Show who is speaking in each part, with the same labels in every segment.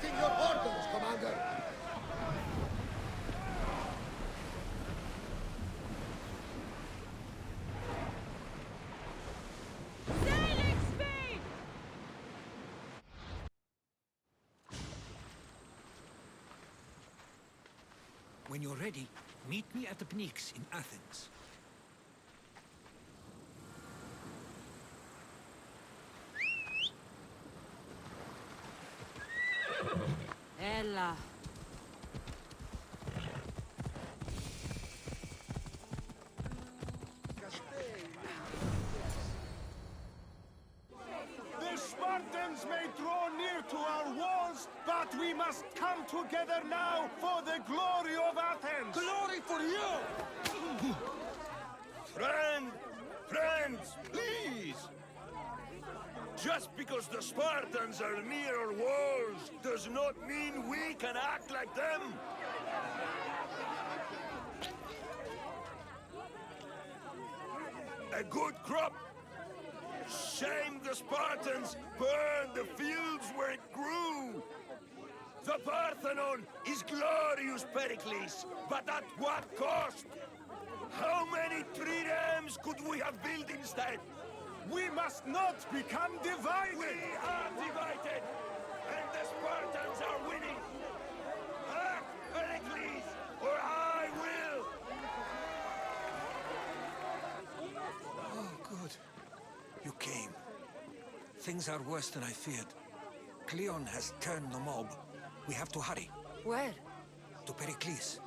Speaker 1: Awaiting your orders, Commander!
Speaker 2: Sailing speed!
Speaker 3: When you're ready, meet me at the Pnyx in Athens.
Speaker 2: Ella.
Speaker 4: The Spartans may draw near to our walls, but we must come together now for the glory of Athens!
Speaker 1: Glory for you!
Speaker 5: Friends, please! Just because the Spartans are near our walls does not mean we can act like them! A good crop! Shame the Spartans burned the fields where it grew! The Parthenon is glorious, Pericles, but at what cost? How many triremes could we have built instead?
Speaker 4: We must not become divided!
Speaker 5: We are divided, and the Spartans are winning! Act, Pericles, or I will!
Speaker 3: Oh, good. You came. Things are worse than I feared. Cleon has turned the mob. We have to hurry.
Speaker 2: Where?
Speaker 3: To Pericles.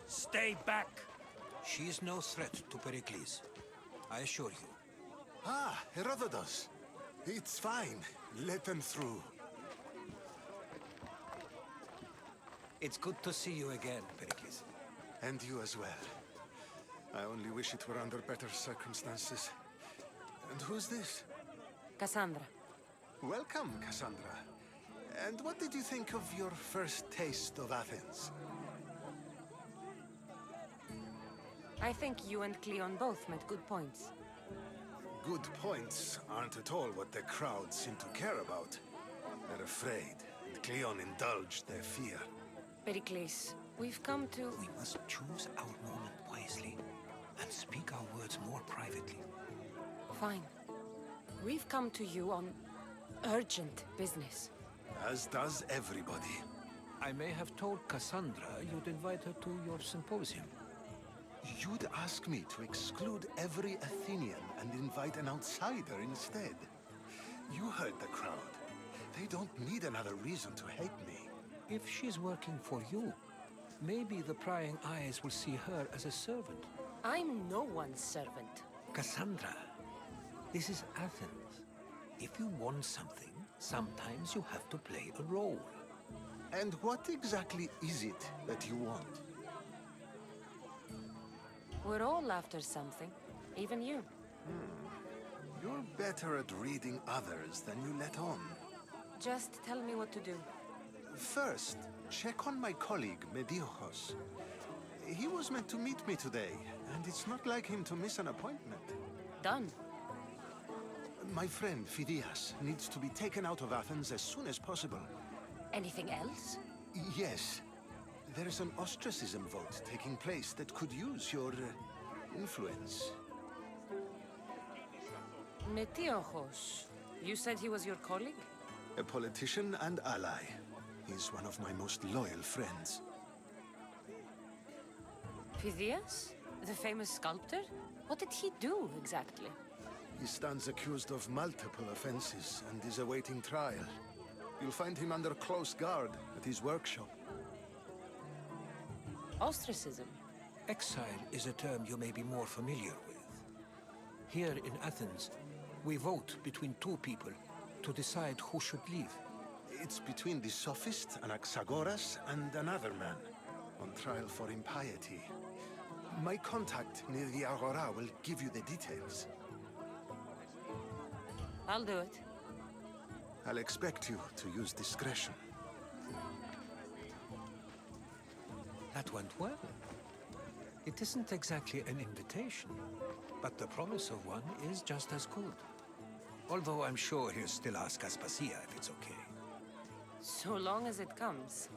Speaker 3: Stay back! She is no threat to Pericles. I assure you.
Speaker 6: Ah, Herodotus. It's fine. Let them through.
Speaker 3: It's good to see you again, Pericles.
Speaker 6: And you as well. I only wish it were under better circumstances. And who's this?
Speaker 2: Cassandra.
Speaker 6: Welcome, Cassandra. And what did you think of your first taste of Athens?
Speaker 2: I think you and Cleon both made good points.
Speaker 6: Good points aren't at all what the crowd seem to care about. They're afraid, and Cleon indulged their fear.
Speaker 2: Pericles, we've come to...
Speaker 3: We must choose our moment wisely and speak our words more privately.
Speaker 2: Fine. We've come to you on urgent business.
Speaker 6: As does everybody.
Speaker 3: I may have told Cassandra you'd invite her to your symposium.
Speaker 6: You'd ask me to exclude every Athenian and invite an outsider instead. You heard the crowd. They don't need another reason to hate me.
Speaker 3: If she's working for you, maybe the prying eyes will see her as a servant.
Speaker 2: I'm no one's servant.
Speaker 3: Cassandra, this is Athens. If you want something, sometimes you have to play a role.
Speaker 6: And what exactly is it that you want?
Speaker 2: We're all after something, even you.
Speaker 6: You're better at reading others than you let on.
Speaker 2: Just tell me what to do.
Speaker 6: First, check on my colleague, Mediochos. He was meant to meet me today, and it's not like him to miss an appointment.
Speaker 2: Done.
Speaker 6: My friend, Phidias, needs to be taken out of Athens as soon as possible.
Speaker 2: Anything else?
Speaker 6: Yes. There is an ostracism vote taking place that could use your influence.
Speaker 2: Metiochos. You said he was your colleague?
Speaker 6: A politician and ally. He's one of my most loyal friends.
Speaker 2: Phidias? The famous sculptor? What did he do, exactly?
Speaker 6: He stands accused of multiple offenses and is awaiting trial. You'll find him under close guard at his workshop.
Speaker 2: Ostracism?
Speaker 3: Exile is a term you may be more familiar with. Here in Athens, we vote between two people to decide who should leave.
Speaker 6: It's between the sophist Anaxagoras and another man, on trial for impiety. My contact near the Agora will give you the details.
Speaker 2: I'll do it.
Speaker 6: I'll expect you to use discretion.
Speaker 3: That went well. It isn't exactly an invitation, but the promise of one is just as good. Although I'm sure he'll still ask Aspasia if it's okay.
Speaker 2: So long as it comes.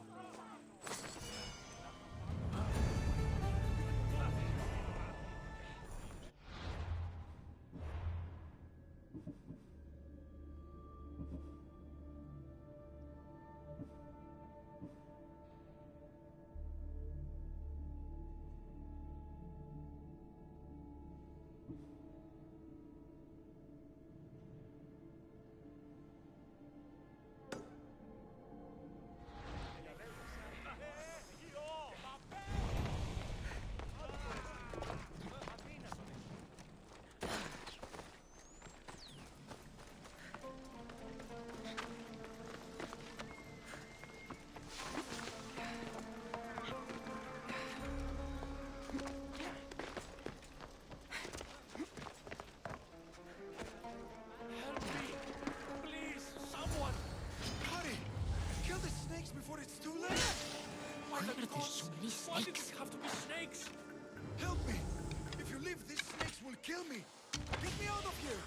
Speaker 5: Before it's too late!
Speaker 2: Why are there so many
Speaker 5: Why did
Speaker 2: snakes?
Speaker 5: it have to be snakes? Help me! If you leave, these snakes will kill me! Get me out of here!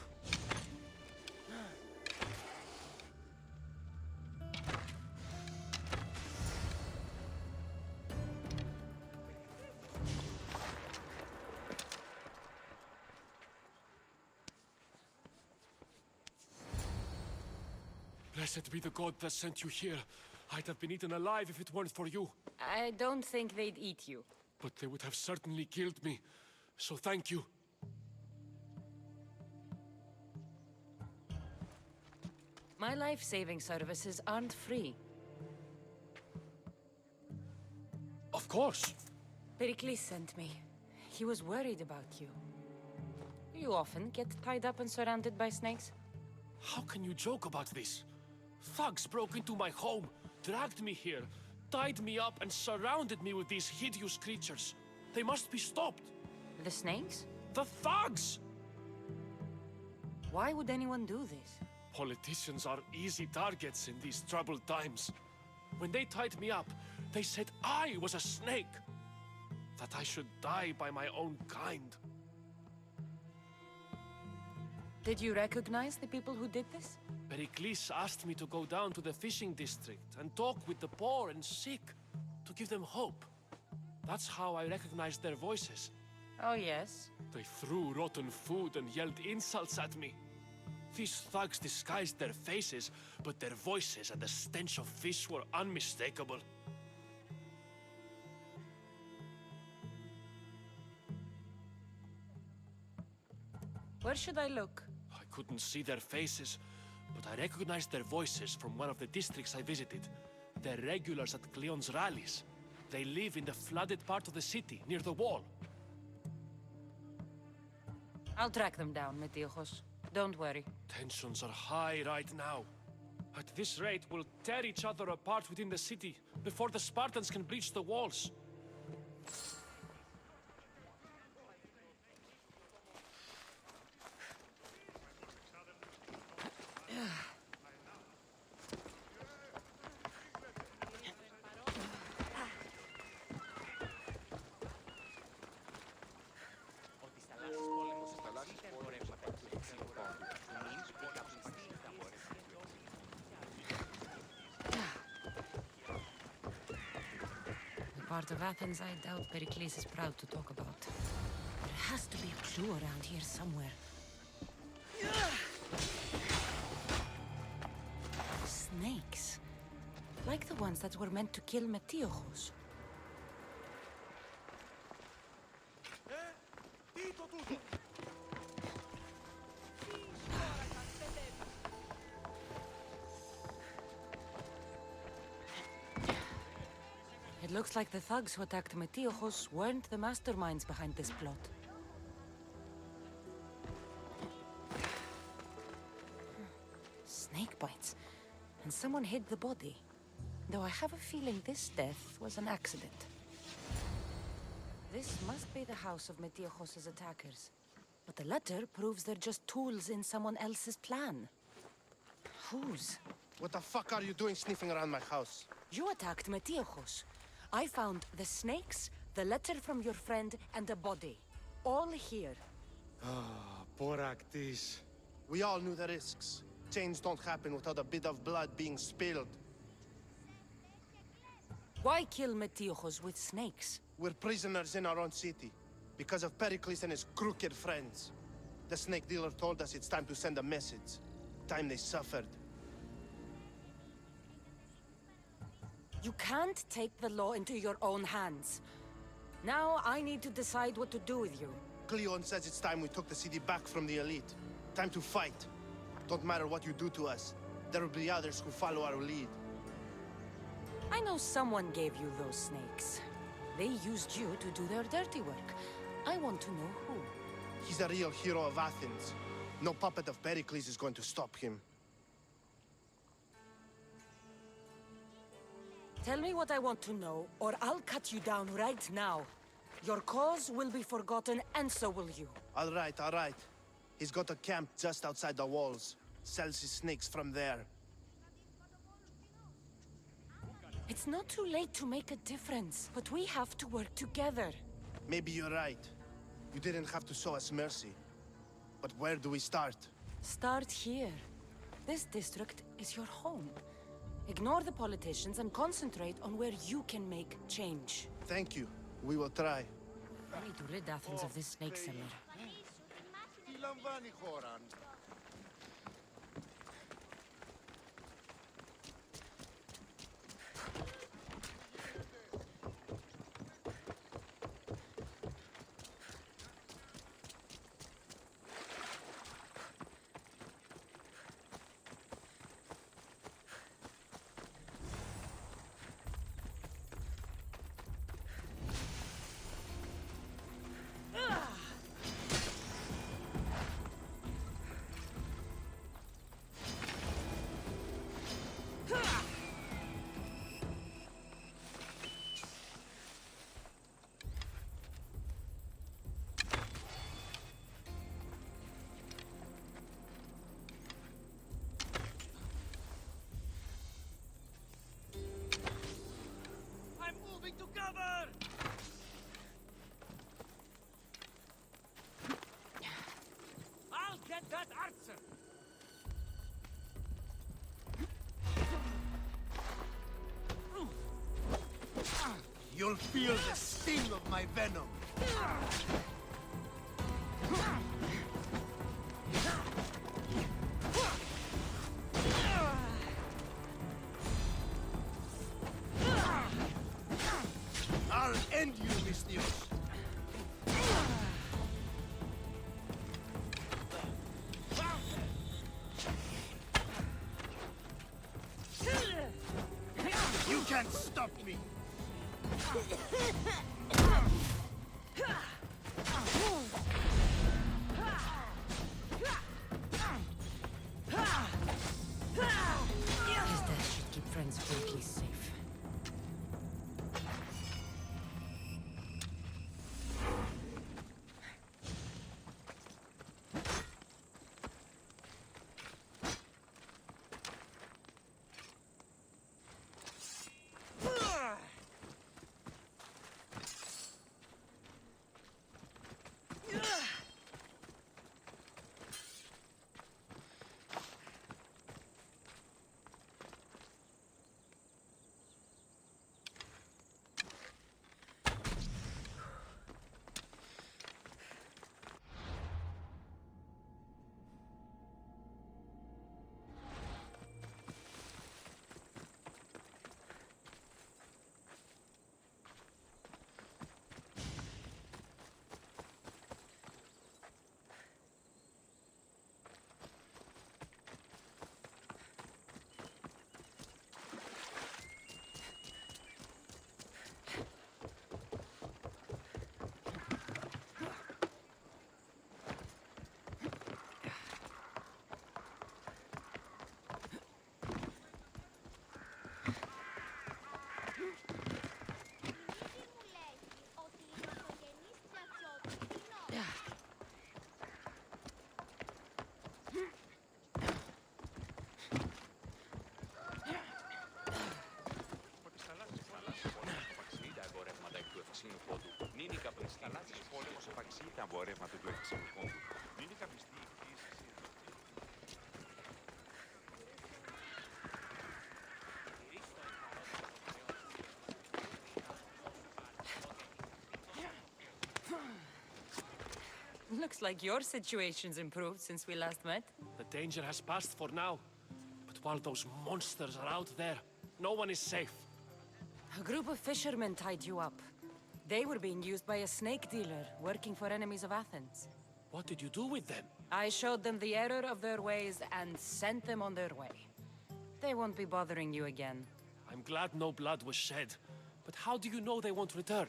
Speaker 7: Blessed be the god that sent you here. I'd have been eaten alive if it weren't for you.
Speaker 2: I don't think they'd eat you.
Speaker 7: But they would have certainly killed me. So thank you.
Speaker 2: My life-saving services aren't free.
Speaker 7: Of course.
Speaker 2: Pericles sent me. He was worried about you. You often get tied up and surrounded by snakes?
Speaker 7: How can you joke about this? Thugs broke into my home, dragged me here, tied me up and surrounded me with these hideous creatures. They must be stopped.
Speaker 2: The snakes?
Speaker 7: The thugs!
Speaker 2: Why would anyone do this?
Speaker 7: Politicians are easy targets in these troubled times. When they tied me up, they said I was a snake. That I should die by my own kind.
Speaker 2: Did you recognize the people who did this?
Speaker 7: Pericles asked me to go down to the fishing district and talk with the poor and sick, to give them hope. That's how I recognized their voices.
Speaker 2: Oh, yes.
Speaker 7: They threw rotten food and yelled insults at me. These thugs disguised their faces, but their voices and the stench of fish were unmistakable.
Speaker 2: Where should I look?
Speaker 7: I couldn't see their faces, but I recognized their voices from one of the districts I visited. They're regulars at Cleon's rallies. They live in the flooded part of the city, near the wall.
Speaker 2: I'll track them down, Metiochos. Don't worry.
Speaker 7: Tensions are high right now. At this rate, we'll tear each other apart within the city before the Spartans can breach the walls.
Speaker 2: The part of Athens I doubt Pericles is proud to talk about. There has to be a clue around here somewhere. Snakes. Like the ones that were meant to kill Metiochos. It looks like the thugs who attacked Metiochos weren't the masterminds behind this plot. Snake bites. And someone hid the body. Though I have a feeling this death was an accident. This must be the house of Metiochos' attackers. But the letter proves they're just tools in someone else's plan. Whose?
Speaker 8: What the fuck are you doing sniffing around my house?
Speaker 2: You attacked Metiochos. I found the snakes, the letter from your friend, and the body. All here.
Speaker 4: Poor Actis.
Speaker 8: We all knew the risks. Change don't happen without a bit of blood being spilled.
Speaker 2: Why kill Metiochos with snakes?
Speaker 8: We're prisoners in our own city, because of Pericles and his crooked friends. The snake dealer told us it's time to send a message. Time they suffered.
Speaker 2: You can't take the law into your own hands. Now I need to decide what to do with you.
Speaker 8: Cleon says it's time we took the city back from the elite. Time to fight. Don't matter what you do to us. There will be others who follow our lead.
Speaker 2: I know someone gave you those snakes. They used you to do their dirty work. I want to know who.
Speaker 8: He's a real hero of Athens. No puppet of Pericles is going to stop him.
Speaker 2: Tell me what I want to know, or I'll cut you down right now. Your cause will be forgotten, and so will you.
Speaker 8: All right. He's got a camp just outside the walls. Sells his snakes from there.
Speaker 2: It's not too late to make a difference, but we have to work together.
Speaker 8: Maybe you're right. You didn't have to show us mercy. But where do we start?
Speaker 2: Start here. This district is your home. Ignore the politicians and concentrate on where you can make change.
Speaker 8: Thank you. We will try.
Speaker 2: I need to rid Athens of this snake seller.
Speaker 6: You'll feel the sting of my venom. I'll end you, Mystios. You can't stop me.
Speaker 2: His death should keep friends Pericles safe.
Speaker 9: necesita εμπορεύματα του εξαγωγού. Μην ικανιστεί.
Speaker 2: Looks like your situation's improved since we last met.
Speaker 7: The danger has passed for now. But while those monsters are out there, no one is safe.
Speaker 2: A group of fishermen tied you up. They were being used by a snake dealer working for enemies of Athens.
Speaker 7: What did you do with them?
Speaker 2: I showed them the error of their ways and sent them on their way. They won't be bothering you again.
Speaker 7: I'm glad no blood was shed. But how do you know they won't return?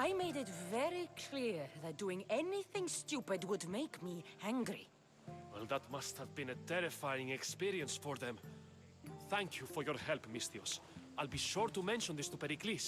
Speaker 2: I made it very clear that doing anything stupid would make me angry.
Speaker 7: Well, that must have been a terrifying experience for them. Thank you for your help, Misthios. I'll be sure to mention this to Pericles.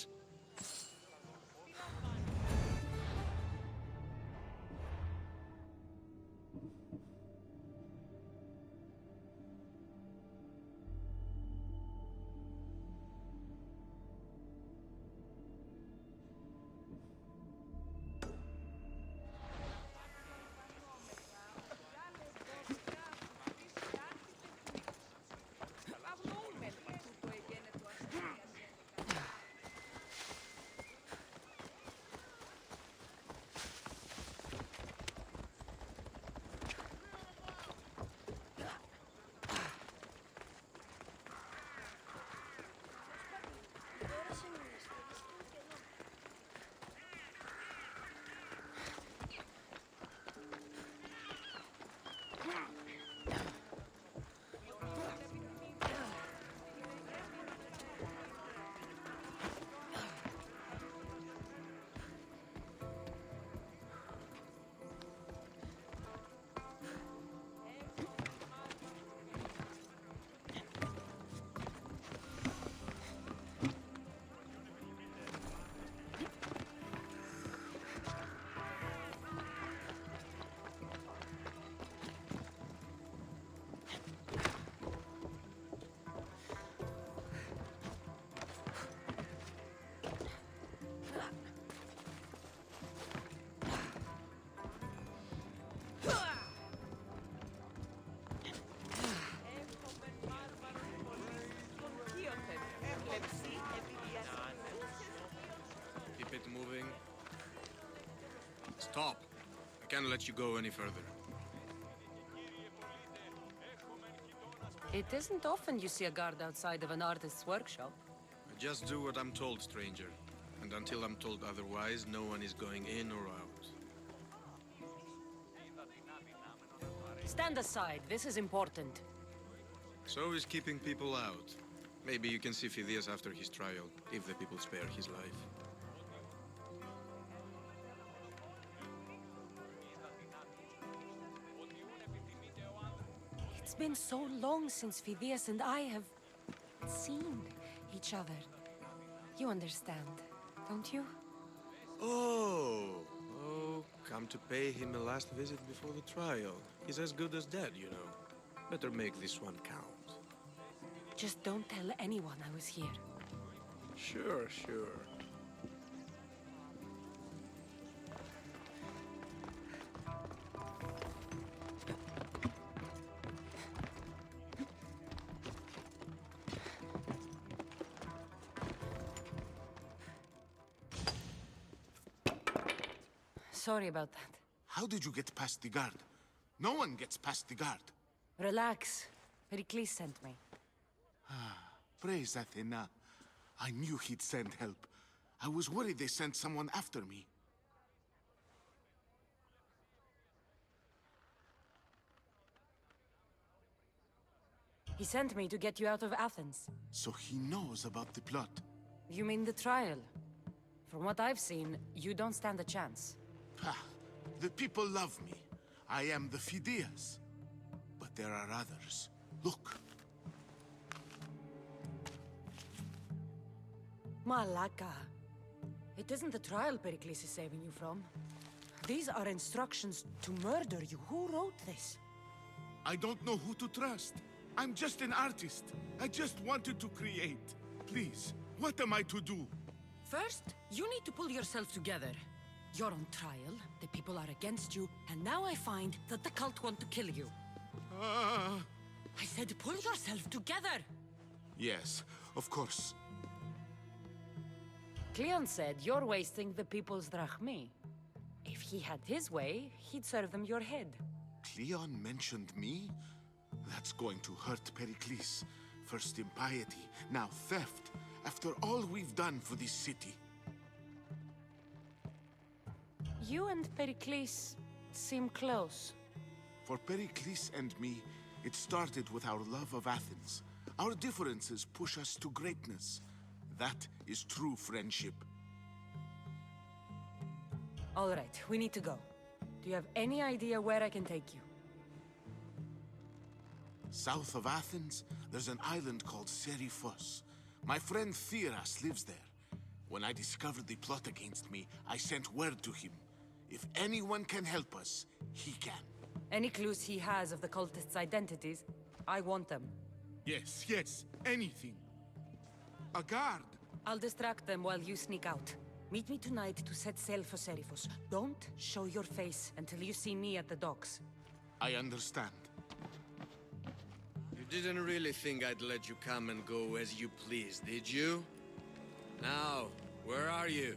Speaker 10: Keep it moving. Stop. I can't let you go any further.
Speaker 2: It isn't often you see a guard outside of an artist's workshop.
Speaker 10: I just do what I'm told, stranger. And until I'm told otherwise, no one is going in or out.
Speaker 2: Stand aside. This is important.
Speaker 10: So is keeping people out. Maybe you can see Phidias after his trial, if the people spare his life.
Speaker 2: It's been so long since Phidias and I have seen each other. You understand, don't you?
Speaker 10: Oh, come to pay him a last visit before the trial. He's as good as dead, you know. Better make this one count.
Speaker 2: Just don't tell anyone I was here.
Speaker 10: Sure.
Speaker 2: Sorry about that.
Speaker 6: How did you get past the guard? No one gets past the guard.
Speaker 2: Relax. Pericles sent me.
Speaker 6: Praise Athena. I knew he'd send help. I was worried they sent someone after me.
Speaker 2: He sent me to get you out of Athens.
Speaker 6: So he knows about the plot.
Speaker 2: You mean the trial? From what I've seen, you don't stand a chance.
Speaker 6: The people love me. I am the Phidias. But there are others. Look.
Speaker 2: Malaka. It isn't the trial Pericles is saving you from. These are instructions to murder you. Who wrote this?
Speaker 6: I don't know who to trust. I'm just an artist. I just wanted to create. Please, what am I to do?
Speaker 2: First, you need to pull yourself together. You're on trial, the people are against you, and now I find that the cult want to kill you. I said pull yourself together!
Speaker 11: Yes, of course.
Speaker 2: Cleon said you're wasting the people's drachmi. If he had his way, he'd serve them your head.
Speaker 11: Cleon mentioned me? That's going to hurt Pericles. First impiety, now theft. After all we've done for this city.
Speaker 2: You and Pericles seem close.
Speaker 11: For Pericles and me, it started with our love of Athens. Our differences push us to greatness. That is true friendship.
Speaker 2: All right, we need to go. Do you have any idea where I can take you?
Speaker 11: South of Athens, there's an island called Seriphos. My friend Theras lives there. When I discovered the plot against me, I sent word to him. If anyone can help us, he can.
Speaker 2: Any clues he has of the cultists' identities, I want them.
Speaker 11: Yes, yes, anything. A guard.
Speaker 2: I'll distract them while you sneak out. Meet me tonight to set sail for Seriphos. Don't show your face until you see me at the docks.
Speaker 11: I understand.
Speaker 10: You didn't really think I'd let you come and go as you please, did you? Now, where are you?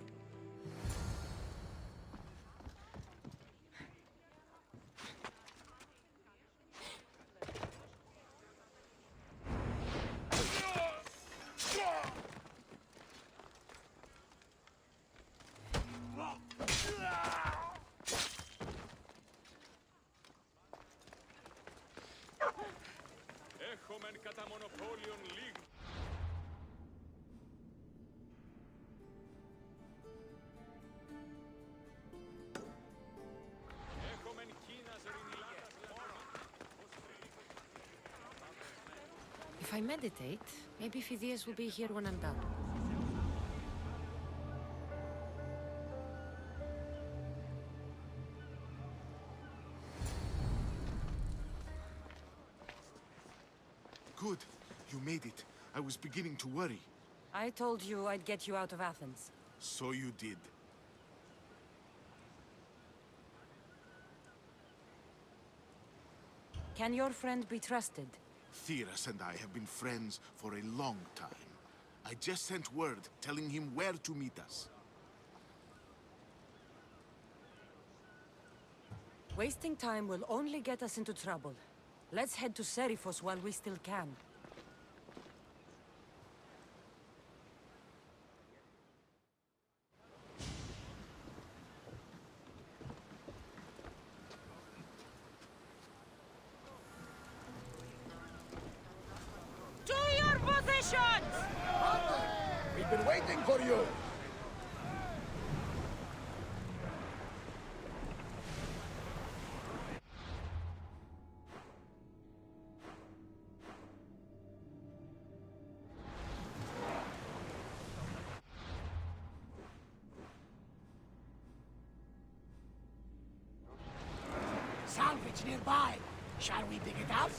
Speaker 2: If I meditate, maybe Phidias will be here when I'm done.
Speaker 11: Good. You made it. I was beginning to worry.
Speaker 2: I told you I'd get you out of Athens.
Speaker 11: So you did.
Speaker 2: Can your friend be trusted?
Speaker 11: Theras and I have been friends for a long time. I just sent word telling him where to meet us.
Speaker 2: Wasting time will only get us into trouble. Let's head to Seriphos while we still can.
Speaker 1: To your positions! We've been waiting for you! Salvage nearby. Shall we dig it out?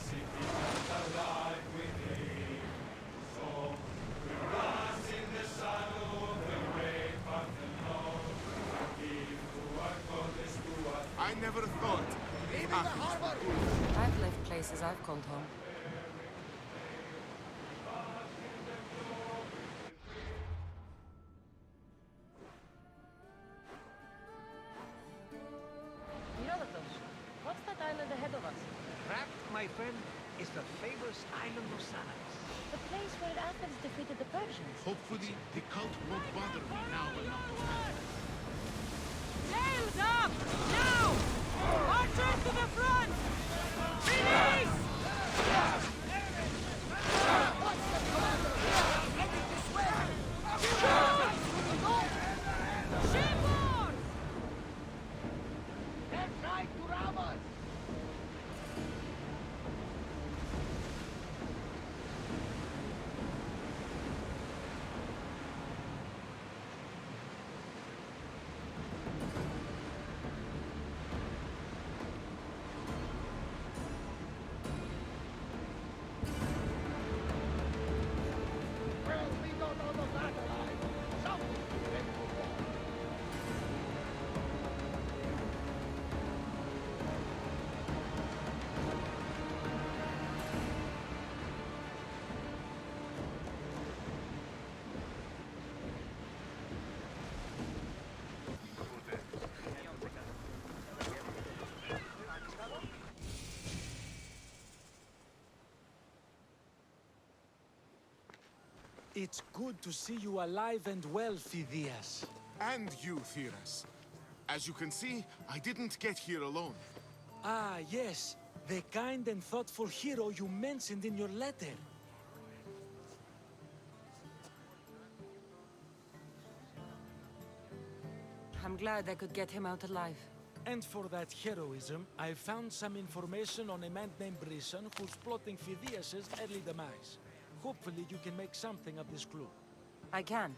Speaker 11: I never thought.
Speaker 1: Leaving the harbor!
Speaker 2: I've left places I've called home.
Speaker 12: Herodotus, what's that island ahead of us?
Speaker 13: That, my friend, is the famous island of Salamis.
Speaker 12: The place where Athens defeated the Persians.
Speaker 11: Hopefully, the cult won't bother me now enough.
Speaker 1: Sails up! Now! Archers to the front! Release! What's the commander? Heading this way! Shipboard! They're trying to rob us!
Speaker 14: It's good to see you alive and well, Phidias.
Speaker 11: And you, Theras. As you can see, I didn't get here alone.
Speaker 14: Ah, yes. The kind and thoughtful hero you mentioned in your letter.
Speaker 2: I'm glad I could get him out alive.
Speaker 14: And for that heroism, I found some information on a man named Brisson who's plotting Phidias' early demise. Hopefully you can make something of this clue.
Speaker 2: I can.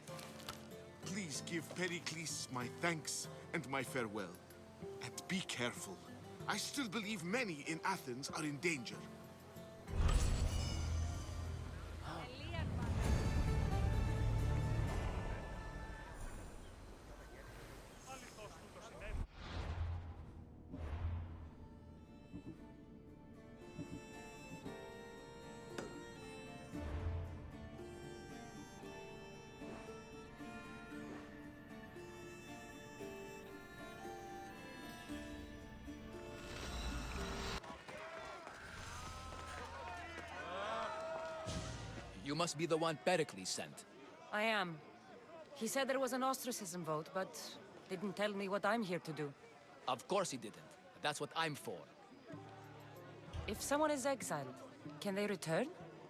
Speaker 11: Please give Pericles my thanks and my farewell. And be careful. I still believe many in Athens are in danger.
Speaker 15: You must be the one Pericles sent.
Speaker 2: I am. He said there was an ostracism vote, but didn't tell me what I'm here to do.
Speaker 15: Of course he didn't. That's what I'm for.
Speaker 2: If someone is exiled, can they return?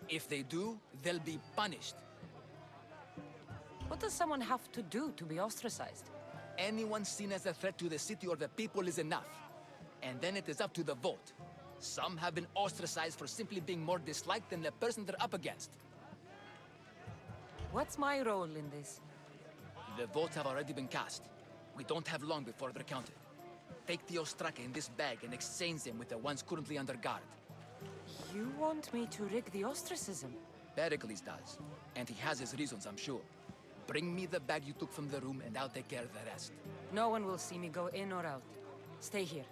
Speaker 15: If they do, they'll be punished.
Speaker 2: What does someone have to do to be ostracized?
Speaker 15: Anyone seen as a threat to the city or the people is enough. And then it is up to the vote. Some have been ostracized for simply being more disliked than the person they're up against.
Speaker 2: What's my role in this?
Speaker 15: The votes have already been cast. We don't have long before they're counted. Take the ostraka in this bag and exchange them with the ones currently under guard.
Speaker 2: You want me to rig the ostracism?
Speaker 15: Pericles does. And he has his reasons, I'm sure. Bring me the bag you took from the room and I'll take care of the rest.
Speaker 2: No one will see me go in or out. Stay here.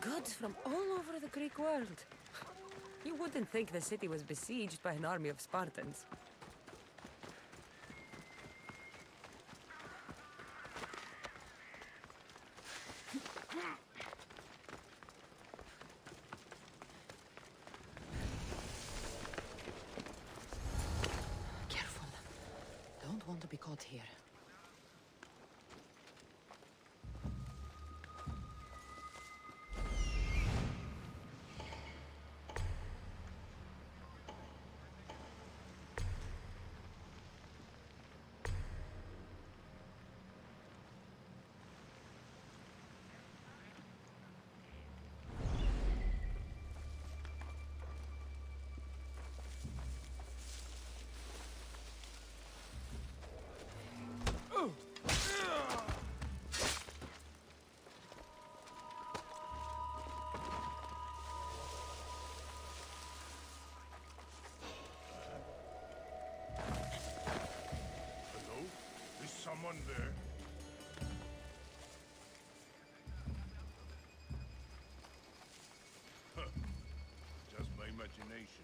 Speaker 2: Goods from all over the Greek world. You wouldn't think the city was besieged by an army of Spartans. Careful. Don't want to be caught here.
Speaker 5: Someone there? Huh. Just my imagination.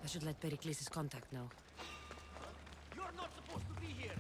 Speaker 2: should let Pericles' contact know.
Speaker 13: You're not supposed to be here.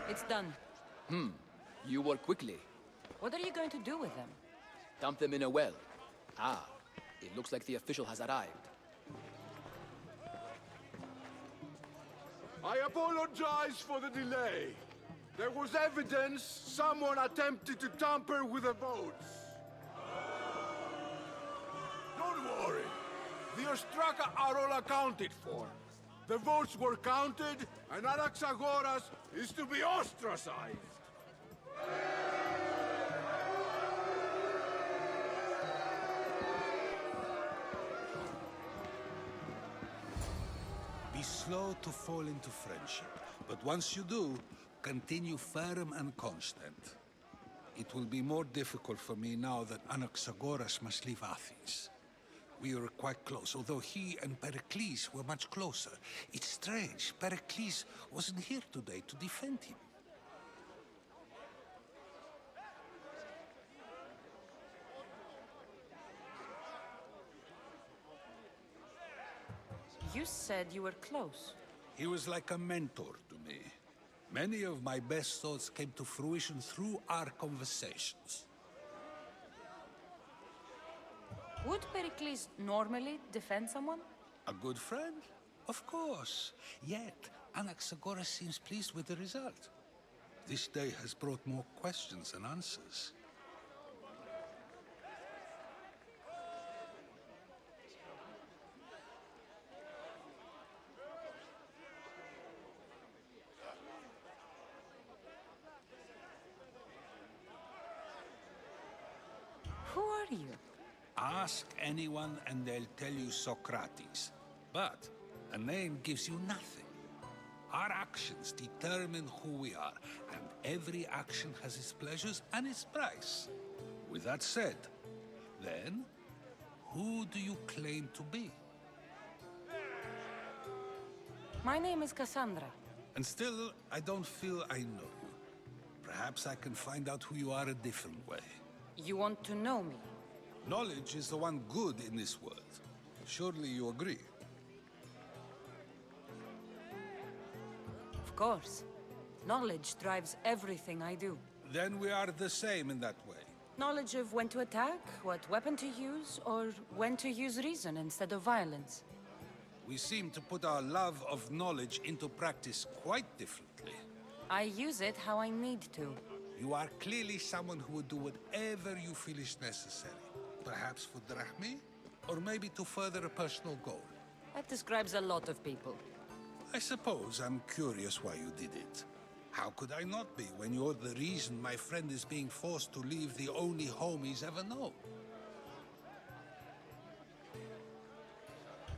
Speaker 2: It's done.
Speaker 15: You work quickly.
Speaker 2: What are you going to do with them?
Speaker 15: Dump them in a well. Ah, it looks like the official has arrived.
Speaker 16: I apologize for the delay. There was evidence someone attempted to tamper with the votes. Don't worry. The Ostraka are all accounted for. The votes were counted, and Anaxagoras is to be ostracized.
Speaker 3: Be slow to fall into friendship, but once you do, continue firm and constant. It will be more difficult for me now that Anaxagoras must leave Athens. We were quite close, although he and Pericles were much closer. It's strange, Pericles wasn't here today to defend him.
Speaker 2: You said you were close.
Speaker 3: He was like a mentor to me. Many of my best thoughts came to fruition through our conversations.
Speaker 2: Would Pericles normally defend someone?
Speaker 3: A good friend? Of course. Yet, Anaxagoras seems pleased with the result. This day has brought more questions than answers.
Speaker 2: Who are you?
Speaker 3: Ask anyone and they'll tell you Socrates. But a name gives you nothing. Our actions determine who we are, and every action has its pleasures and its price. With that said, then, who do you claim to be?
Speaker 2: My name is Cassandra.
Speaker 3: And still, I don't feel I know you. Perhaps I can find out who you are a different way.
Speaker 2: You want to know me?
Speaker 3: Knowledge is the one good in this world. Surely you agree?
Speaker 2: Of course. Knowledge drives everything I do.
Speaker 3: Then we are the same in that way.
Speaker 2: Knowledge of when to attack, what weapon to use, or when to use reason instead of violence.
Speaker 3: We seem to put our love of knowledge into practice quite differently.
Speaker 2: I use it how I need to.
Speaker 3: You are clearly someone who would do whatever you feel is necessary. Perhaps for drachmi, or maybe to further a personal goal.
Speaker 2: That describes a lot of people.
Speaker 3: I suppose I'm curious why you did it. How could I not be when you're the reason my friend is being forced to leave the only home he's ever known?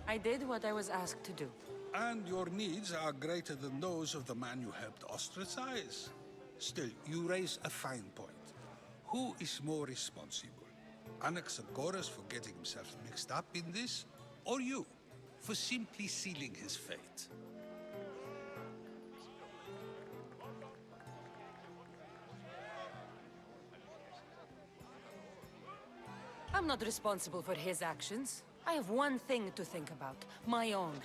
Speaker 2: I did what I was asked to do.
Speaker 3: And your needs are greater than those of the man you helped ostracize. Still, you raise a fine point. Who is more responsible? Anaxagoras for getting himself mixed up in this, or you for simply sealing his fate?
Speaker 2: I'm not responsible for his actions. I have one thing to think about, my own.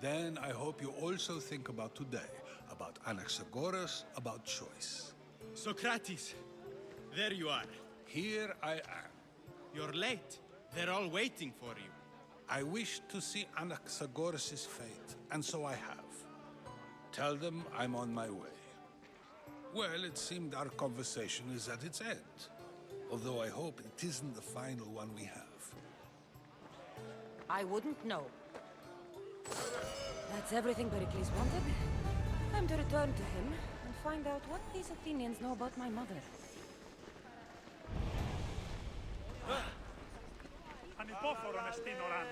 Speaker 3: Then I hope you also think about today, about Anaxagoras, about choice.
Speaker 17: Socrates, there you are.
Speaker 3: Here I am.
Speaker 17: You're late. They're all waiting for you.
Speaker 3: I wish to see Anaxagoras' fate, and so I have. Tell them I'm on my way. Well, it seemed our conversation is at its end. Although I hope it isn't the final one we have.
Speaker 2: I wouldn't know. That's everything Pericles wanted. Time to return to him and find out what these Athenians know about my mother.
Speaker 18: Ανυπόφορον εστίν οράν.